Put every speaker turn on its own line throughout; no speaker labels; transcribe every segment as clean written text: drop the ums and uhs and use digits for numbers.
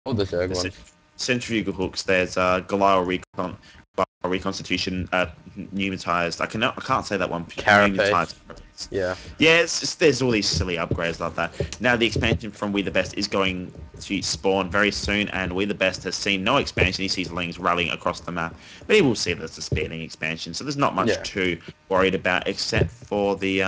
All the third
The
ones.
centrifugal hooks. There's reconstitution, pneumatized. I can't say that one.
Carapace.
Pneumatized.
Yeah.
Yeah, there's all these silly upgrades like that. Now the expansion from We the Best is going to spawn very soon, and We the Best has seen no expansion. He sees lings rallying across the map, but he will see there's a speeding expansion, so there's not much
Yeah.
to worried about except for the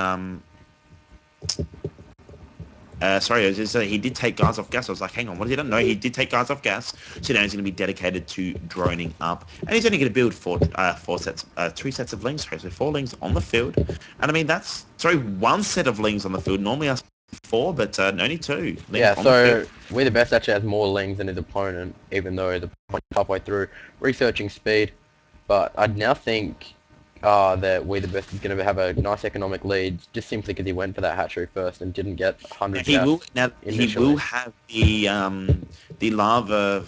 sorry, it was just, he did take guys off gas. I was like, hang on, what did I know? He did take guys off gas. So now he's going to be dedicated to droning up. And he's only going to build three sets of lings. Sorry, so four lings on the field. And I mean, one set of lings on the field. Normally I four, but only two lings
Yeah,
on the field.
so We the Best actually has more lings than his opponent, even though the opponent halfway through researching speed. But I now think that We the Best is going to have a nice economic lead, just simply because he went for that hatchery first and didn't get 100 gas
Now he will
initially.
have the lava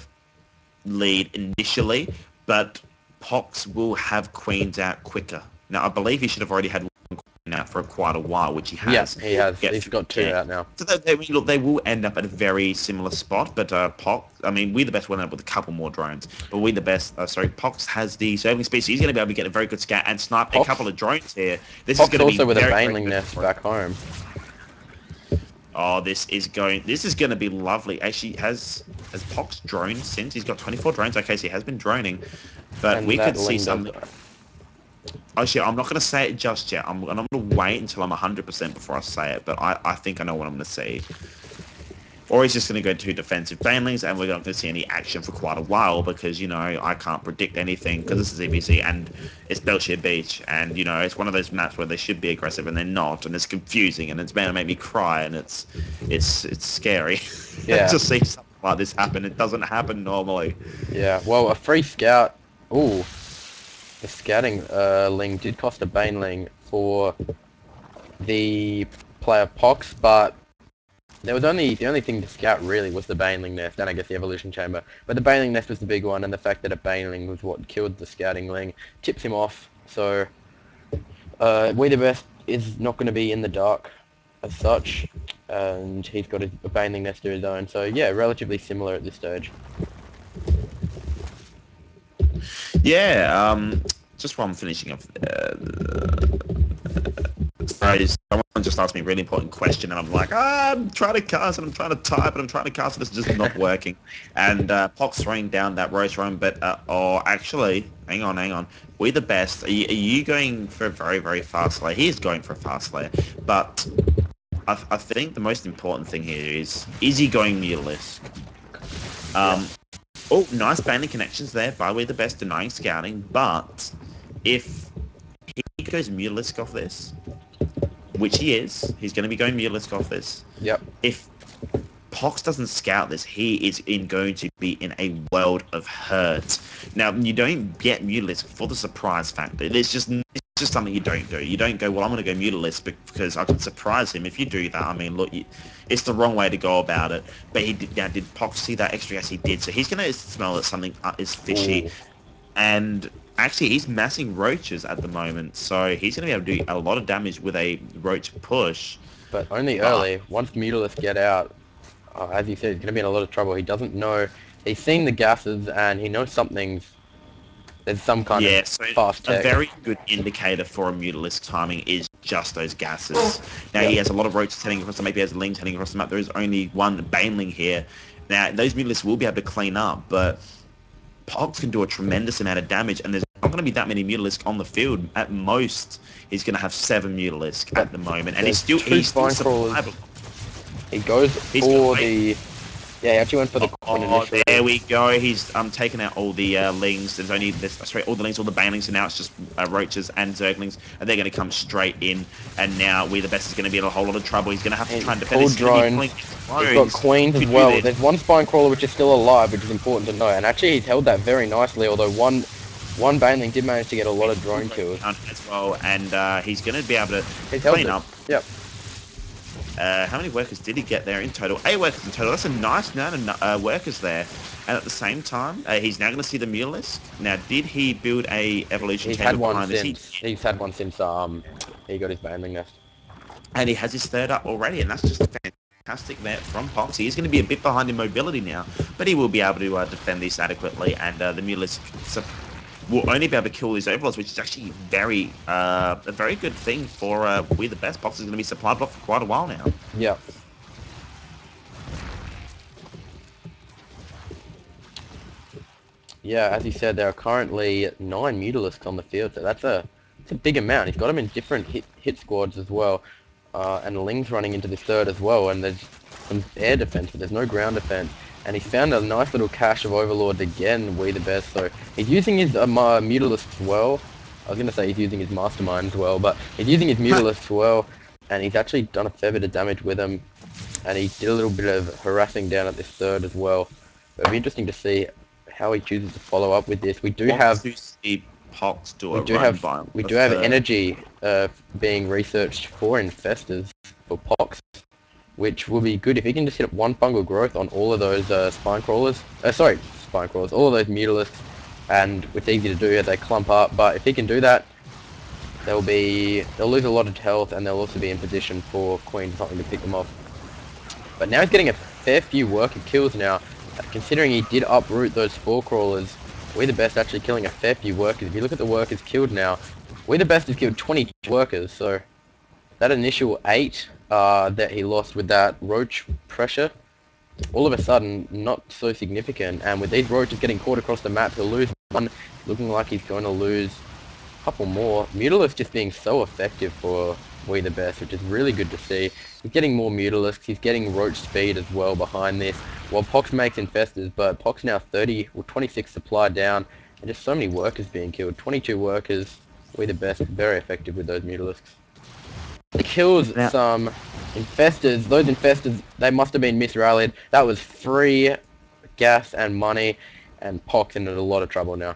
lead initially, but Pox will have queens out quicker. Now, I believe he should have already had one queen out for quite a while, which he
Yeah,
has.
he has.
Yep,
He's got two
yeah.
out now.
So look, they will end up at a very similar spot, but Pox, I mean, We the Best will end up with a couple more drones, but We the Best, Pox has the serving speed, so he's going to be able to get a very good scout and snipe a
Pox,
couple of drones here. This is
Pox
going to be
also with a
very, very
baneling
good
nest
for him.
back home.
Oh, this is going to be lovely. Actually, has Pox droned since? He's got 24 drones. Okay, so he has been droning, but we
And that
could see
ling does
something.
die.
Actually, I'm not going to say it just yet. I'm going to wait until I'm 100% before I say it, but I think I know what I'm going to see. Or he's just going to go to defensive banelings, and we're not going to see any action for quite a while because, I can't predict anything because this is EBC and it's Belshire Beach, and, it's one of those maps where they should be aggressive and they're not, and it's confusing, and it's going to make me cry, and it's scary.
Yeah,
To see something like this happen. It doesn't happen normally.
yeah. Well, a free scout. Ooh, the scouting ling did cost a baneling for the player Pox, but there was the only thing to scout really was the baneling nest, and I guess the evolution chamber. But the baneling nest was the big one, and the fact that a baneling was what killed the scouting ling tips him off. So We the Best is not going to be in the dark as such, and he's got a baneling nest of his own. So yeah, relatively similar at this stage.
Yeah, just while I'm finishing off, someone just asked me a really important question, and I'm like, I'm trying to cast, and I'm trying to type, and I'm trying to cast, and it's just not working. And Pox throwing down that roast roam, but actually, hang on, We the Best. Are you going for a very, very fast layer? He is going for a fast layer, but I think the most important thing here is he going Mutalisk?
Yeah.
Oh, nice banding connections there by We the Best, denying scouting, but if he goes Mutalisk off this, which he is, he's going to be going Mutalisk off this.
Yep.
If Pox doesn't scout this, he is going to be in a world of hurt. Now, you don't get Mutalisk for the surprise factor. It's just something you don't do. You don't go, well, I'm going to go Mutalisk because I can surprise him. If you do that, I mean, look, it's the wrong way to go about it. But did Pox see that extra? Yes, he did. So he's going to smell that something is fishy.
Ooh.
And actually, he's massing roaches at the moment. So he's going to be able to do a lot of damage with a roach push.
But only
But
early. Once the Mutalists get out, as you said, he's going to be in a lot of trouble. He doesn't know. He's seen the gases, and he knows there's some kind of
yeah, so
fast
a
tech.
very good indicator for a Mutalisk timing is just those gases. Now he
Yep.
has a lot of roaches heading across the map, he has lings heading across the map. There is only one Baneling here. Now those Mutalisks will be able to clean up, but Pogs can do a tremendous amount of damage, and there's not going to be that many Mutalisk on the field. At most, he's going to have 7 Mutalisk
But
at the moment, and
there's two
he's still
spine crawlers.
survivable.
He goes
He's going to
for
wait.
the... Yeah, he actually went for the coin
Oh,
initially.
there we go. He's taken out all the lings. Sorry, all the lings, all the banelings, and now it's just roaches and zerglings, and they're going to come straight in. And now We the Best is going to be in a whole lot of trouble. He's going to have to
He
try and defend.
pulled
This is going to be
drones.
pulling
He's got
drones
queens
to
as
do
well.
this.
There's one spine crawler which is still alive, which is important to know. And actually, he's held that very nicely, although one baneling did manage to get a lot of drone kills.
As well, and he's going to be able to
He's held
clean
it.
up.
Yep.
How many workers did he get there in total? 8 workers in total. That's a nice amount of workers there. And at the same time, he's now going to see the Mutalisk. Now, did he build a evolution
He's had
chamber
one
behind this?
since. He's had one since he got his baneling nest.
And he has his third up already, and that's just fantastic there from Pox. He is going to be a bit behind in mobility now, but he will be able to defend this adequately, and the Mulus will only be able to kill these overlords, which is actually a very good thing for We The Best. Pox is going to be supplied off for quite a while now.
Yeah. Yeah, as you said, there are currently 9 Mutalisks on the field, so it's a big amount. He's got them in different hit squads as well, and Ling's running into this third as well, and there's some air defense, but there's no ground defense. And he's found a nice little cache of Overlords again, We The Best, so he's using his Mutalisks well. I was going to say he's using his Mastermind as well, but he's using his Mutalisks well, and he's actually done a fair bit of damage with them, and he did a little bit of harassing down at this third as well. It'll be interesting to see how he chooses to follow up with this. We do have
Pox do a run by
we do have energy being researched for infestors for Pox, which will be good if he can just hit up 1 fungal growth on all of those spine crawlers. All of those Mutalisks, and it's easy to do as they clump up. But if he can do that, they'll lose a lot of health, and they'll also be in position for Queen something to pick them off. But now he's getting a fair few worker kills now. Considering he did uproot those Spore Crawlers, We The Best actually killing a fair few workers. If you look at the workers killed now, We The Best has killed 20 workers, so that initial 8 that he lost with that roach pressure, all of a sudden not so significant, and with these roaches getting caught across the map, he'll lose 1, looking like he's going to lose a couple more. Mutalisk just being so effective for We The Best, which is really good to see. He's getting more Mutalisks, he's getting roach speed as well behind this, while Pox makes infestors, but Pox now 26 supply down, and just so many workers being killed. 22 workers, We The Best, very effective with those Mutalisks. He kills some infestors. Those infestors, they must have been misrallied. That was free gas and money, and Pox in a lot of trouble now.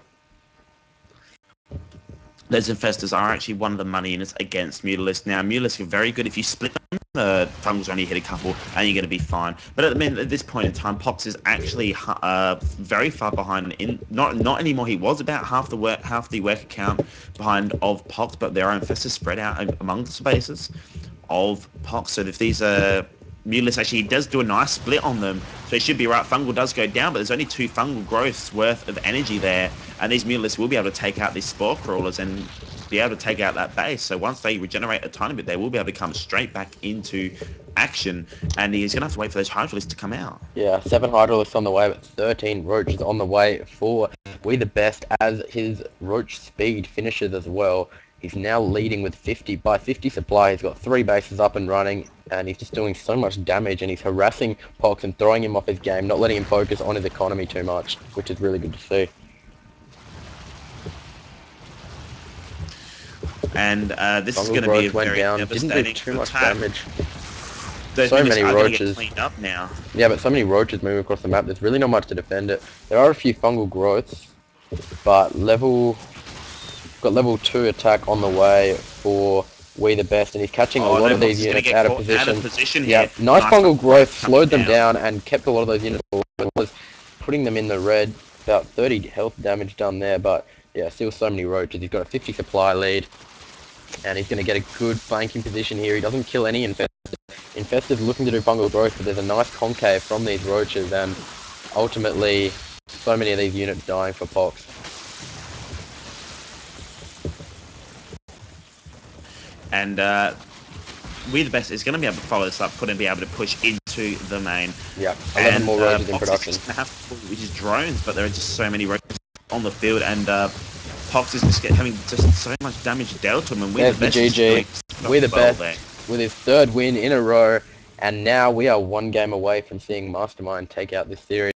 Those infestors are actually one of the money units against Mutalisks. Now, Mutalisks are very good if you split them. Fungals only hit a couple, and you're going to be fine. But at this point in time, Pox is actually very far behind. Not anymore. He was about half the worker count behind of Pox, but there are infestors spread out among the spaces of Pox. So if these Mutalisks actually does do a nice split on them, so it should be right. Fungal does go down, but there's only 2 fungal growths worth of energy there, and these Mutalisks will be able to take out these Spore Crawlers and be able to take out that base. So once they regenerate a tiny bit, they will be able to come straight back into action, and he's going to have to wait for those Hydralisks to come out.
Yeah, 7 Hydralisks on the way, but 13 Roaches on the way for We The Best as his Roach speed finishes as well. He's now leading with 50 supply. He's got 3 bases up and running, and he's just doing so much damage, and he's harassing Pox and throwing him off his game, not letting him focus on his economy too much, which is really good to see.
And this is going to be a very devastating
didn't do too much damage.
So many roaches cleaned up now.
Yeah, but so many roaches moving across the map. There's really not much to defend it. There are a few fungal growths, but got level 2 attack on the way for We The Best, and he's catching a lot of these units out of position. Yeah, nice fungal growth slowed them down and kept a lot of those units was putting them in the red. About 30 health damage done there, but yeah, still so many roaches. He's got a 50 supply lead, and he's going to get a good flanking position here. He doesn't kill any infestors. Infestors looking to do fungal growth, but there's a nice concave from these roaches, and ultimately so many of these units dying for Pox.
And We The Best is going to be able to follow this up, be able to push into the main.
Yeah, 11 more roaches in production.
Which is drones, but there are just so many roaches on the field, and Pox is just having so much damage dealt to him. And We The Best
GG. We The Best with his 3rd win in a row, and now we are 1 game away from seeing Mastermind take out this series.